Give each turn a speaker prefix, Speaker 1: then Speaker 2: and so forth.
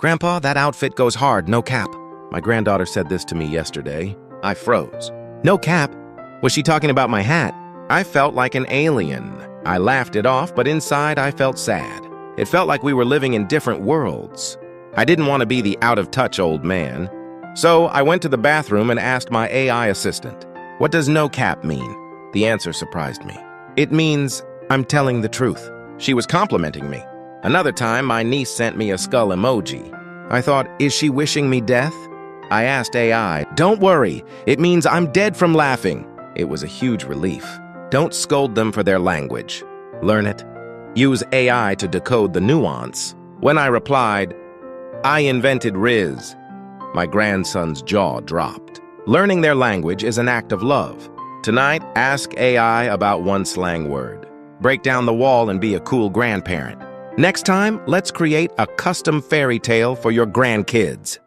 Speaker 1: "Grandpa, that outfit goes hard, no cap." My granddaughter said this to me yesterday. I froze. "No cap? Was she talking about my hat?" I felt like an alien. I laughed it off, but inside I felt sad. It felt like we were living in different worlds. I didn't want to be the out-of-touch old man. So I went to the bathroom and asked my AI assistant, "What does no cap mean?" The answer surprised me. "It means I'm telling the truth." She was complimenting me. Another time, my niece sent me a skull emoji. I thought, is she wishing me death? I asked AI, "Don't worry, it means I'm dead from laughing." It was a huge relief. Don't scold them for their language. Learn it. Use AI to decode the nuance. When I replied, "I invented Rizz," my grandson's jaw dropped. Learning their language is an act of love. Tonight, ask AI about one slang word. Break down the wall and be a cool grandparent. Next time, let's create a custom fairy tale for your grandkids.